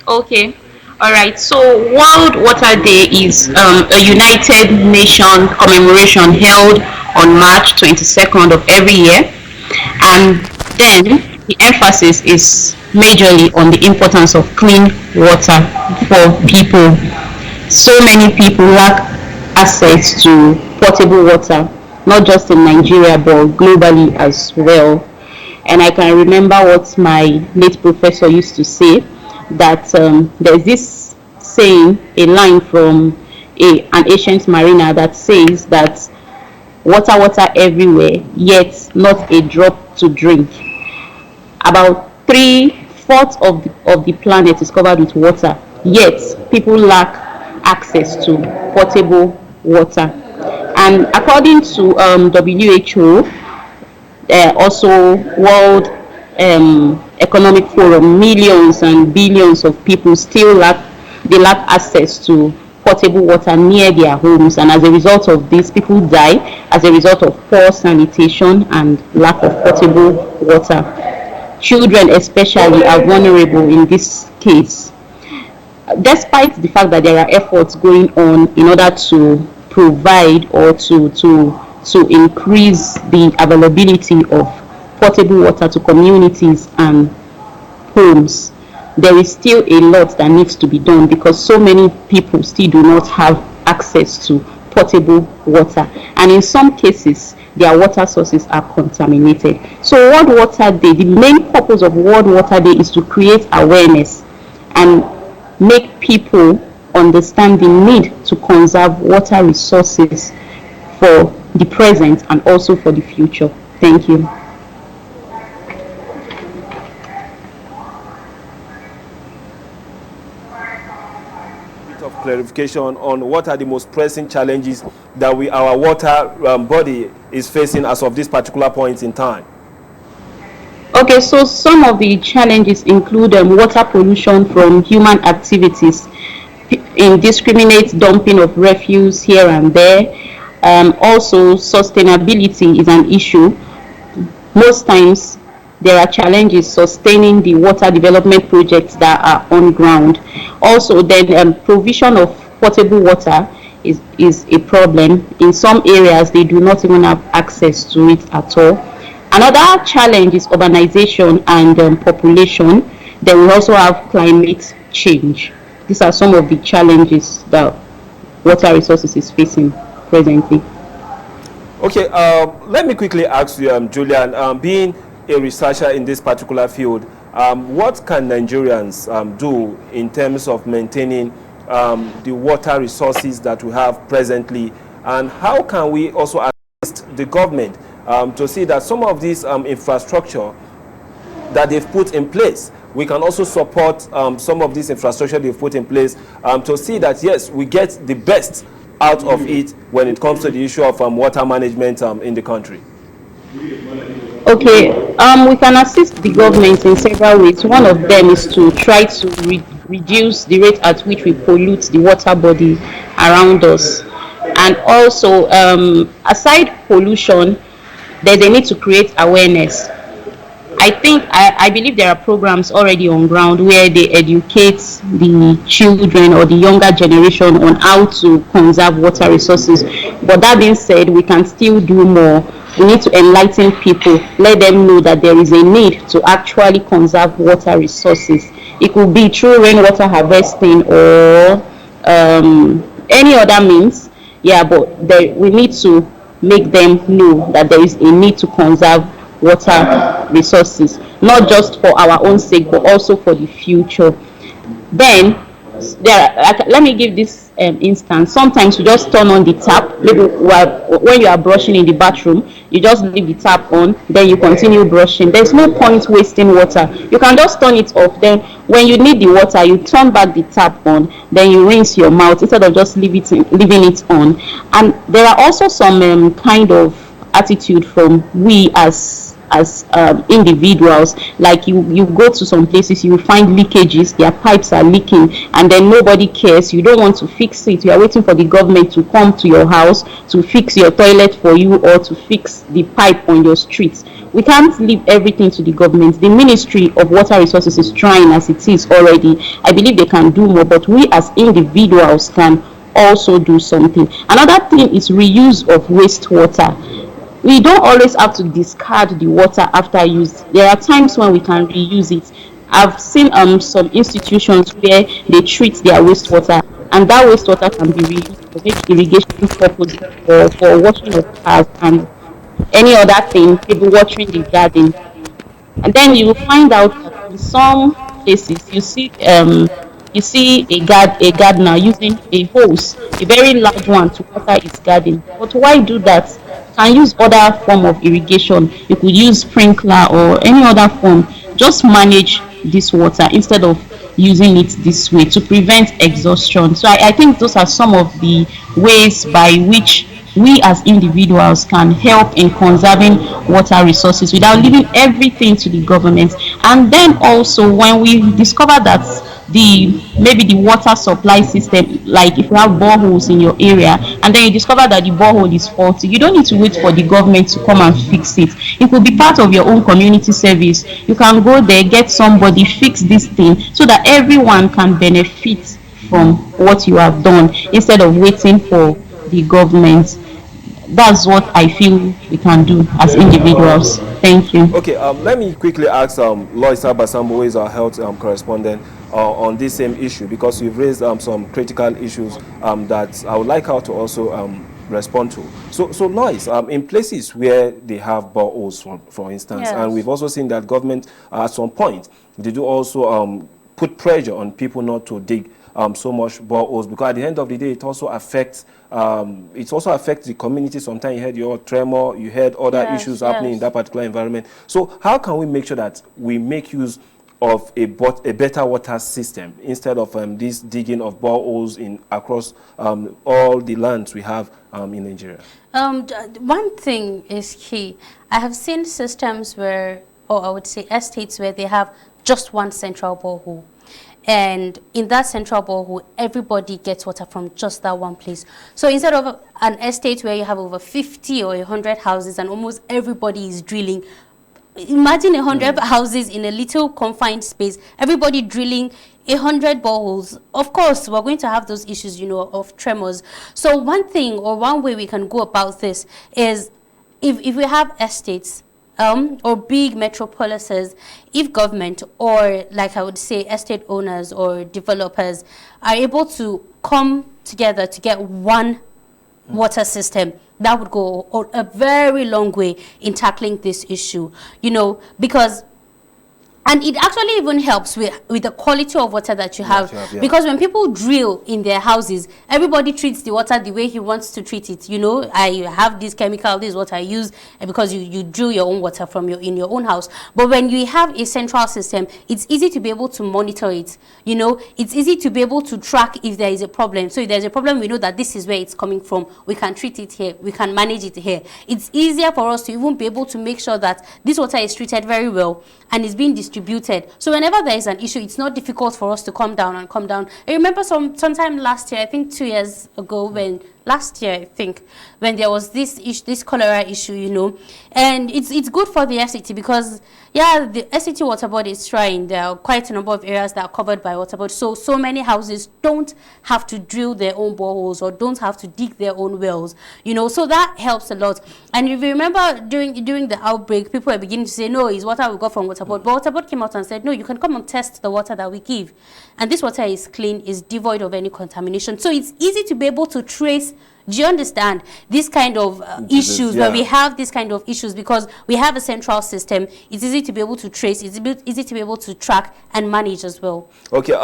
Okay. All right. So World Water Day is a United Nations commemoration held on March 22nd of every year, and then the emphasis is majorly on the importance of clean water for people. So many people lack access to potable water, not just in Nigeria but globally as well. And I can remember what my late professor used to say, that there's this saying, a line from an ancient mariner that says that water, water everywhere, yet not a drop to drink. About three-fourths of the planet is covered with water, yet people lack access to potable water. And according to WHO, also World Economic Forum, millions and billions of people still lack access to potable water near their homes, and as a result of this, people die as a result of poor sanitation and lack of potable water. Children especially are vulnerable in this case, despite the fact that there are efforts going on in order to provide or to increase the availability of potable water to communities and homes. There is still a lot that needs to be done because so many people still do not have access to potable water, and in some cases their water sources are contaminated. So World Water Day, the main purpose of World Water Day is to create awareness and make people understand the need to conserve water resources for the present and also for the future. Thank you. Bit of clarification on what are the most pressing challenges that our water body is facing as of this particular point in time. Okay, so some of the challenges include water pollution from human activities, indiscriminate dumping of refuse here and there. Also, sustainability is an issue. Most times, there are challenges sustaining the water development projects that are on ground. Also, then provision of potable water is a problem. In some areas, they do not even have access to it at all. Another challenge is urbanization and population. Then we also have climate change. These are some of the challenges that water resources is facing presently. Okay, let me quickly ask you, Julian, being a researcher in this particular field, what can Nigerians do in terms of maintaining the water resources that we have presently, and how can we also assist the government to see that some of this infrastructure that they've put in place, we can also support some of this infrastructure they've put in place to see that, yes, we get the best out of it when it comes to the issue of water management in the country? Okay, we can assist the government in several ways. One of them is to try to reduce the rate at which we pollute the water body around us. And also, aside pollution, there's a need to create awareness. I believe there are programs already on ground where they educate the children or the younger generation on how to conserve water resources. But that being said, we can still do more. We need to enlighten people, let them know that there is a need to actually conserve water resources. It could be through rainwater harvesting or any other means. Yeah, but we need to make them know that there is a need to conserve water resources, not just for our own sake but also for the future. Then let me give this instance. Sometimes you just turn on the tap, maybe when you are brushing in the bathroom, you just leave the tap on, then you continue brushing. There's no point wasting water. You can just turn it off, then when you need the water, you turn back the tap on, then you rinse your mouth instead of just leaving it on. And there are also some kind of attitude from we as as individuals. Like you go to some places, you find leakages, their pipes are leaking, and then nobody cares. You don't want to fix it. You are waiting for the government to come to your house to fix your toilet for you or to fix the pipe on your streets. We can't leave everything to the government. The Ministry of Water Resources is trying as it is already. I believe they can do more, but we as individuals can also do something. Another thing is reuse of wastewater. We don't always have to discard the water after use. There are times when we can reuse it. I've seen some institutions where they treat their wastewater, and that wastewater can be reused for maybe irrigation purposes or for washing of cars and any other thing, maybe watering the garden. And then you will find out that in some places you see a gardener using a hose, a very large one, to water his garden. But why do that? You can use other form of irrigation. You could use sprinkler or any other form. Just manage this water instead of using it this way to prevent exhaustion. So I think those are some of the ways by which we as individuals can help in conserving water resources without leaving everything to the government. And then also, when we discover that maybe the water supply system, like if you have boreholes in your area and then you discover that the borehole is faulty, you don't need to wait for the government to come and fix it. It could be part of your own community service. You can go there, get somebody, fix this thing so that everyone can benefit from what you have done instead of waiting for the government. That's what I feel we can do as individuals. Thank you. Okay, let me quickly ask Loisa Basambo, who is our health correspondent, on this same issue, because you've raised some critical issues that I would like her to also respond to. So Lois, in places where they have boreholes, for instance, Yes. and we've also seen that government at some point, they do also put pressure on people not to dig so much boreholes, because at the end of the day, it also affects the community. Sometimes you heard your tremor, you heard other Yes, issues happening in that particular environment. So how can we make sure that we make use of a better water system instead of this digging of boreholes across all the lands we have in Nigeria? One thing is key. I have seen systems where, or I would say estates where they have just one central borehole. And in that central borehole, everybody gets water from just that one place. So instead of an estate where you have over 50 or 100 houses and almost everybody is drilling, imagine 100 houses in a little confined space, everybody drilling 100 boreholes. Of course, we're going to have those issues, of tremors. So one thing or one way we can go about this is if we have estates, or big metropolises, if government or, like I would say, estate owners or developers are able to come together to get one water system, that would go a very long way in tackling this issue, because and it actually even helps with the quality of water that you have. Yeah. Because when people drill in their houses, everybody treats the water the way he wants to treat it. I have this chemical, this is what I use, because you drill your own water in your own house. But when you have a central system, it's easy to be able to monitor it. It's easy to be able to track if there is a problem. So if there's a problem, we know that this is where it's coming from. We can treat it here. We can manage it here. It's easier for us to even be able to make sure that this water is treated very well and is being distributed. So whenever there is an issue, it's not difficult for us to come down. I remember sometime last year, I think 2 years ago, when there was this cholera issue, and it's good for the FCT because, the FCT water board is trying. There are quite a number of areas that are covered by water board, so many houses don't have to drill their own boreholes or don't have to dig their own wells, so that helps a lot. And if you remember during the outbreak, people were beginning to say, no, it's water we got from water board, but water board came out and said, no, you can come and test the water that we give, and this water is clean, is devoid of any contamination. So it's easy to be able to trace. Do you understand this kind of issues where we have this kind of issues because we have a central system? It's easy to be able to trace. It's easy to be able to track and manage as well. Okay.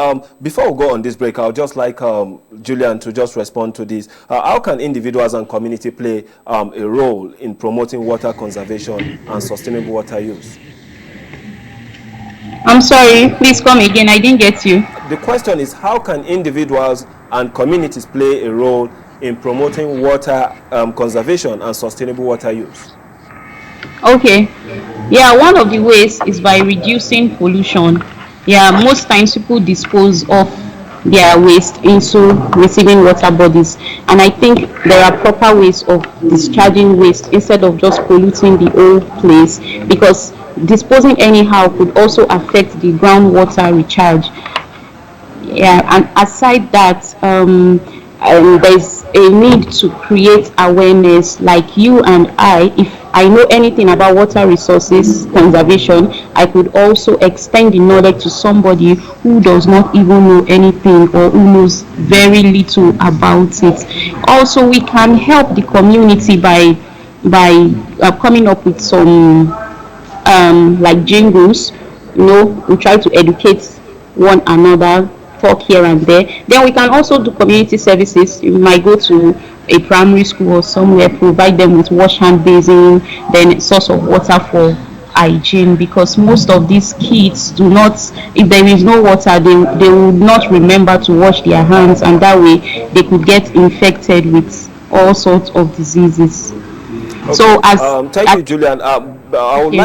Before we go on this break, I would just like Julian to just respond to this. How can individuals and community play a role in promoting water conservation and sustainable water use? I'm sorry, please come again. I didn't get you. The question is, how can individuals and communities play a role in promoting water conservation and sustainable water use? Okay. Yeah, one of the ways is by reducing pollution. Yeah, most times people dispose of their waste into receiving water bodies, and I think there are proper ways of discharging waste instead of just polluting the whole place, because disposing anyhow could also affect the groundwater recharge. Yeah, and aside that, there's a need to create awareness, like you and I. If I know anything about water resources conservation, I could also extend the knowledge to somebody who does not even know anything or who knows very little about it. Also, we can help the community by coming up with some like jingles. We try to educate one another, talk here and there. Then we can also do community services. You might go to a primary school or somewhere, provide them with wash hand basin, then a source of water for hygiene, because most of these kids do not, if there is no water, they will not remember to wash their hands, and that way they could get infected with all sorts of diseases. Okay. So Thank you, Julian. I would okay.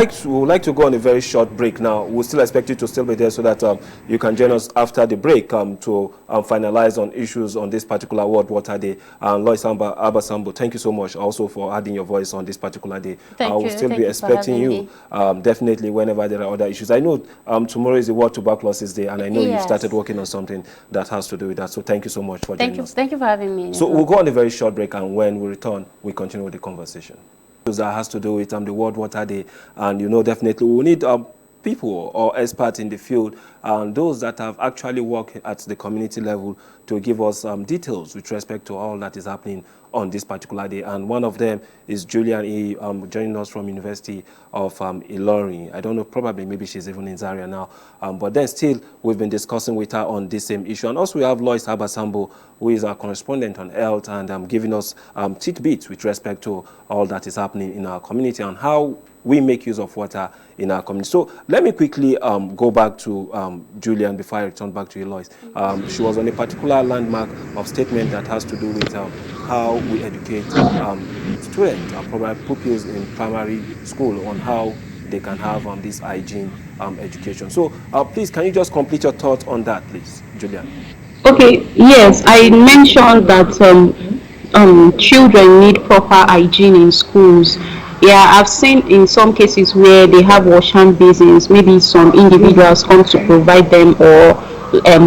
like to go on a very short break now. We'll still expect you to still be there so that you can join us after the break to finalize on issues on this particular World Water Day. Lois Abasambo, thank you so much also for adding your voice on this particular day. I will still be expecting you definitely whenever there are other issues. I know tomorrow is the World Tuberculosis Day, and I know you've started working on something that has to do with that. So thank you so much for joining us. Thank you for having me. So we'll go on a very short break, and when we return, we continue with the conversation that has to do with the World Water Day. And definitely we need people or experts in the field and those that have actually worked at the community level to give us details with respect to all that is happening on this particular day. And one of them is Julian E. Joining us from University of Ilorin. I don't know, probably maybe she's even in Zaria now. But then still, we've been discussing with her on this same issue. And also we have Lois Abasambo, who is our correspondent on health, and giving us tidbits with respect to all that is happening in our community and how we make use of water in our community. So let me quickly go back to Julian before I return back to you, Lois. She was on a particular landmark of statement that has to do with how we educate students, probably pupils in primary school, on how they can have this hygiene education. So please, can you just complete your thoughts on that, please, Julian? Okay, yes, I mentioned that children need proper hygiene in schools. Yeah, I've seen in some cases where they have wash hand basins, maybe some individuals come to provide them, or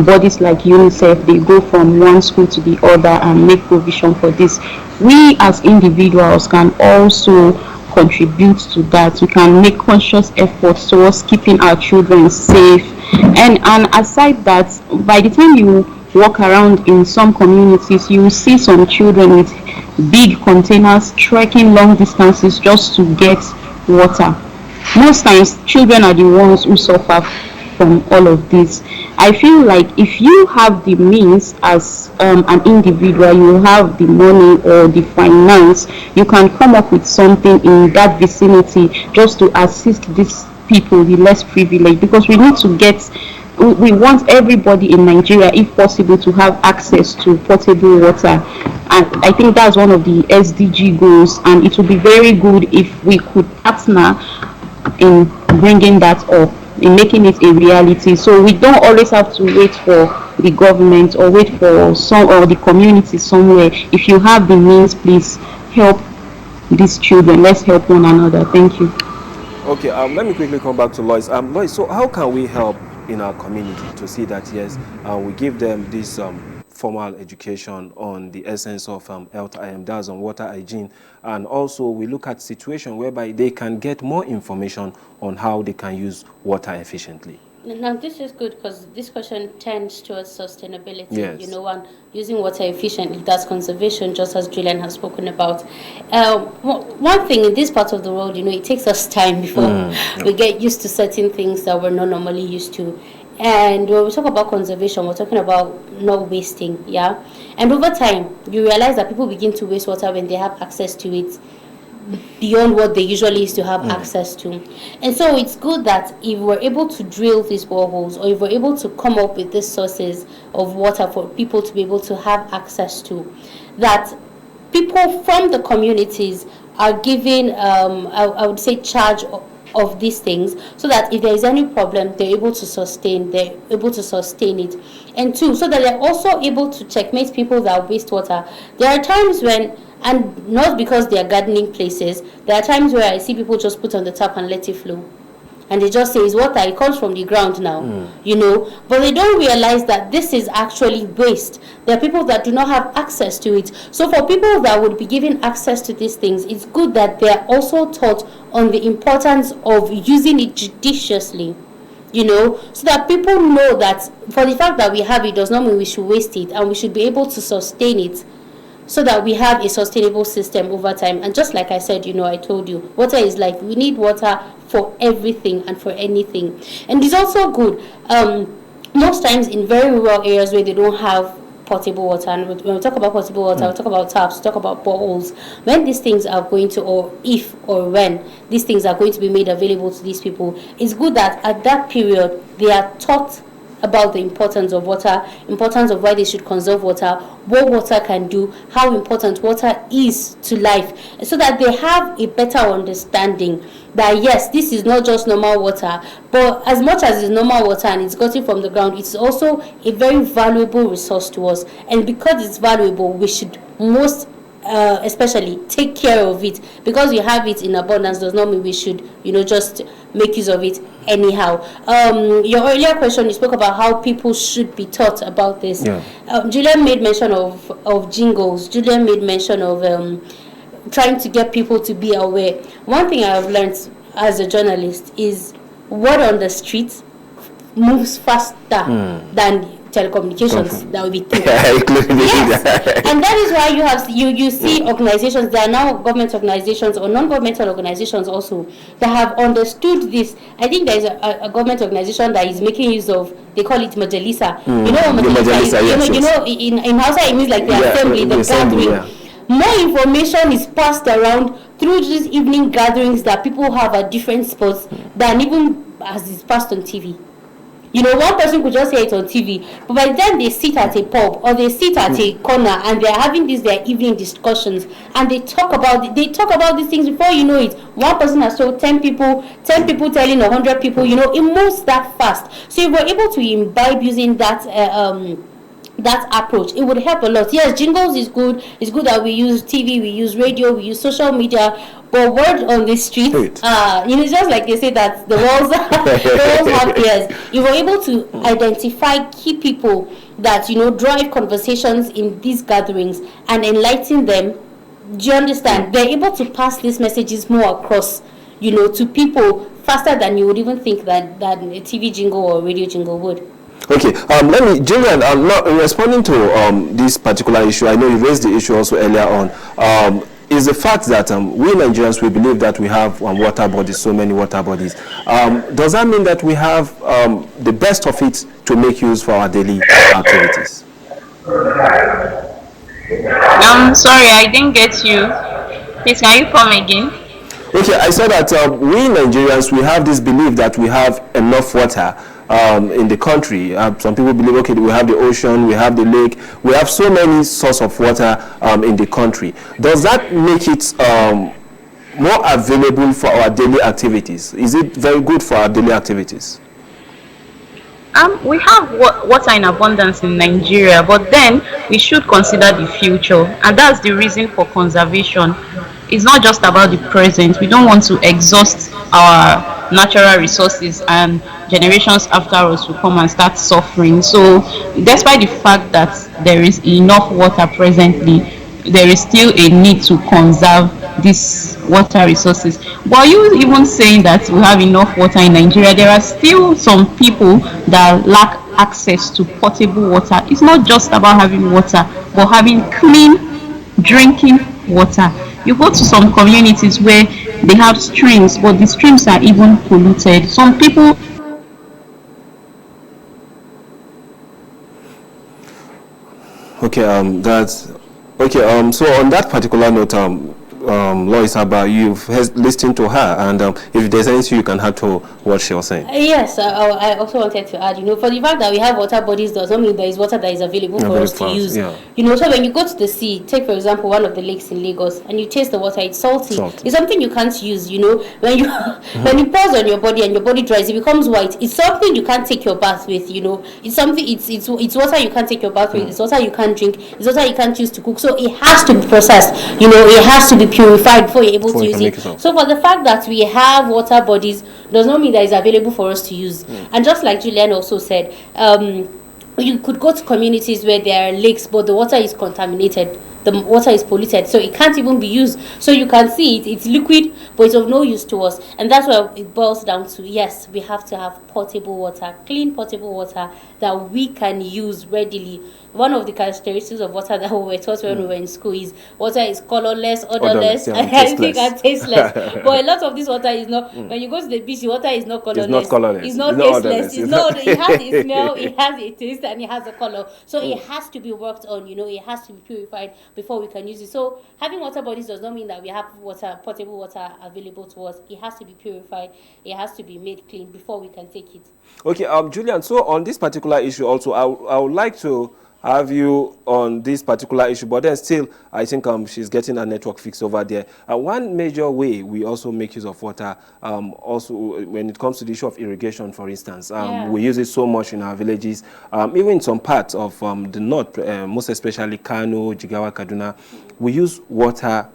bodies like UNICEF, they go from one school to the other and make provision for this. We as individuals can also contribute to that. We can make conscious efforts towards keeping our children safe. And aside that, by the time you walk around in some communities, you will see some children with big containers trekking long distances just to get water. Most times children are the ones who suffer from all of this. I feel like if you have the means as an individual, you have the money or the finance, you can come up with something in that vicinity just to assist these people, the less privileged, because we need to get, we want everybody in Nigeria, if possible, to have access to potable water. And I think that's one of the SDG goals, and it would be very good if we could partner in bringing that up, in making it a reality, so we don't always have to wait for the government or wait for some or the community somewhere. If you have the means, please help these children. Let's help one another. Thank you. Okay, let me quickly come back to Lois. Lois, so how can we help in our community to see that, yes, we give them this formal education on the essence of health, that's on water hygiene, and also we look at situation whereby they can get more information on how they can use water efficiently? Now, this is good because this question tends towards sustainability, yes, and using water efficiently. That's conservation, just as Julian has spoken about. One thing in this part of the world, it takes us time before we get used to certain things that we're not normally used to. And when we talk about conservation, we're talking about not wasting, yeah? And over time, you realize that people begin to waste water when they have access to it beyond what they usually used to have access to. And so it's good that if we're able to drill these boreholes, or if we're able to come up with these sources of water for people to be able to have access to, that people from the communities are given, I would say, charge of these things, so that if there is any problem, they're able to sustain it. And two, so that they're also able to checkmate people that waste water. There are times when, and not because they are gardening places, there are times where I see people just put on the tap and let it flow, and they just say it's water, it comes from the ground now, you know, but they don't realize that this is actually waste. There are people that do not have access to it. So for people that would be given access to these things, it's good that they are also taught on the importance of using it judiciously, you know, so that people know that for the fact that we have it does not mean we should waste it, and we should be able to sustain it, so that we have a sustainable system over time. And just like I said, you know, I told you, water is life. We need water for everything and for anything. And it's also good, most times in very rural areas where they don't have potable water, and when we talk about potable water, we talk about taps, we talk about boreholes. When these things are going to, or if or when these things are going to be made available to these people, it's good that at that period they are taught about the importance of water, importance of why they should conserve water, what water can do, how important water is to life, so that they have a better understanding that yes, this is not just normal water, but as much as it's normal water and it's gotten from the ground, it's also a very valuable resource to us. And because it's valuable, we should most especially take care of it. Because you have it in abundance does not mean we should, you know, just make use of it anyhow. Your earlier question, you spoke about how people should be taught about this. Julian made mention of jingles. Julian made mention of trying to get people to be aware. One thing I have learned as a journalist is word on the street moves faster than telecommunications that will be through. Yes. And that is why you see organizations, there are now government organizations or non-governmental organizations also that have understood this. I think there is a government organization that is making use of, they call it Majalisa. You know what Majalisa is? Yes, you know, in Hausa it means like the assembly, the gathering. More information is passed around through these evening gatherings that people have at different spots than even as it's passed on TV. You know, one person could just hear it on TV, but by the time they sit at a pub or they sit at a corner and they're having their evening discussions and they talk about these things, before you know it, one person has told 10 people telling 100 people, you know, it moves that fast. So if we're able to imbibe using that approach, it would help a lot. Yes, jingles is good. It's good that we use TV, we use radio, we use social media, but word on the street, you know, just like they say that the walls have ears. You were able to identify key people that, you know, drive conversations in these gatherings and enlighten them. Do you understand? They're able to pass these messages more across, you know, to people faster than you would even think that a TV jingle or a radio jingle would. Okay, let me, Julian, not responding to this particular issue. I know you raised the issue also earlier on. Is the fact that we Nigerians, we believe that we have water bodies, so many water bodies. Does that mean that we have the best of it to make use for our daily activities? Sorry, I didn't get you. Please, can you come again? Okay, I said that we Nigerians, we have this belief that we have enough water in the country. Some people believe, okay, we have the ocean, we have the lake, we have so many sources of water in the country. Does that make it more available for our daily activities? Is it very good for our daily activities? We have water in abundance in Nigeria, but then we should consider the future, and that's the reason for conservation. It's not just about the present. We don't want to exhaust our natural resources and generations after us will come and start suffering. So despite the fact that there is enough water presently, there is still a need to conserve these water resources. But you even saying that we have enough water in Nigeria, there are still some people that lack access to potable water. It's not just about having water, but having clean drinking water. You go to some communities where they have streams, but the streams are even polluted. Some people. Okay, that's okay. So on that particular note, Lois Abba, you've listened to her, and if there's anything you can add to what she was saying. Yes, I also wanted to add, for the fact that we have water bodies does not mean there is water that is available for us to use. Yeah. So when you go to the sea, take for example one of the lakes in Lagos, and you taste the water, it's salty. It's something you can't use. When you when it pours on your body and your body dries, it becomes white. It's something you can't take your bath with. It's something. It's water you can't take your bath with. It's water you can't drink. It's water you can't use to cook. So it has to be processed. It has to be purified before you're able to use it. So for the fact that we have water bodies does not mean that it's available for us to use. And just like Julian also said, you could go to communities where there are lakes, but the water is contaminated. The water is polluted, so it can't even be used. So you can see it's liquid, but it's of no use to us. And that's what it boils down to. Yes, we have to have potable water, clean potable water that we can use readily. One of the characteristics of water that we were taught when we were in school is water is colorless, odorless, and tasteless. But a lot of this water is not. When you go to the beach, the water is not colorless. It's not colorless. It's not tasteless. It's not. It has a smell. It has a taste, and it has a color. So it has to be worked on. It has to be purified before we can use it. So having water bodies does not mean that we have potable water available to us. It has to be purified. It has to be made clean before we can take it. Okay, Julian. So on this particular issue, also, I would like to have you on this particular issue, but then still, I think she's getting a network fix over there. One major way we also make use of water, also when it comes to the issue of irrigation, for instance, we use it so much in our villages, even in some parts of the north, most especially Kano, Jigawa, Kaduna, we use water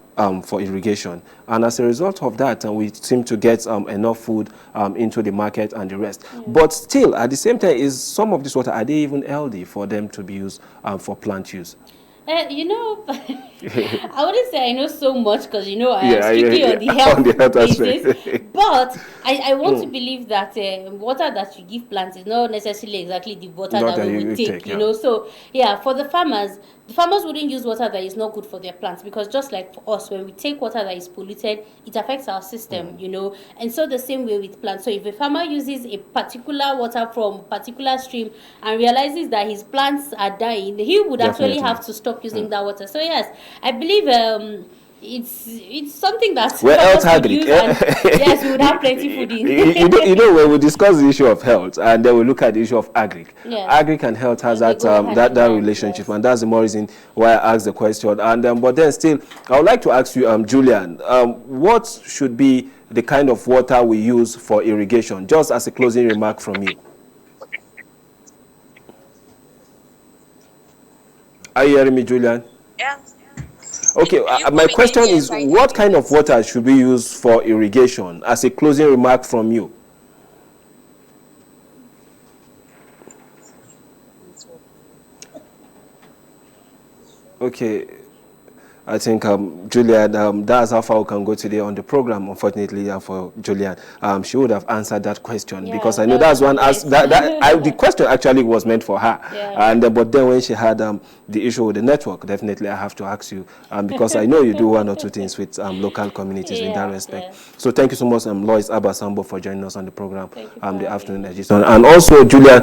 for irrigation, and as a result of that, we seem to get enough food into the market and the rest. But still, at the same time, is some of this water, are they even healthy for them to be used for plant use? I wouldn't say I know so much because, I am strictly on the health basis. But I want to believe that water that you give plants is not necessarily exactly the water that we would take, So, for the farmers wouldn't use water that is not good for their plants, because just like for us, when we take water that is polluted, it affects our system, And so the same way with plants. So if a farmer uses a particular water from a particular stream and realizes that his plants are dying, he would actually have to stop using that water. So yes, I believe it's something that we're health agric. Yes, we would have plenty food in. When we discuss the issue of health, and then we look at the issue of agric. Agric and health has that relationship, and that's the more reason why I asked the question. And but then still, I would like to ask you, Julian, what should be the kind of water we use for irrigation? Just as a closing remark from you. Are you hearing me, Julian? Yeah. Okay, my question is, what kind of water should we use for irrigation? As a closing remark from you. Okay, I think, Julian, that's how far we can go today on the program, unfortunately, for Julian. She would have answered that question, because I know that's one, the question actually was meant for her. But then when she had the issue with the network, definitely I have to ask you, because I know you do one or two things with local communities in that respect. So thank you so much, Lois Abba Sambo, for joining us on the program, the afternoon edition. And also, Julian,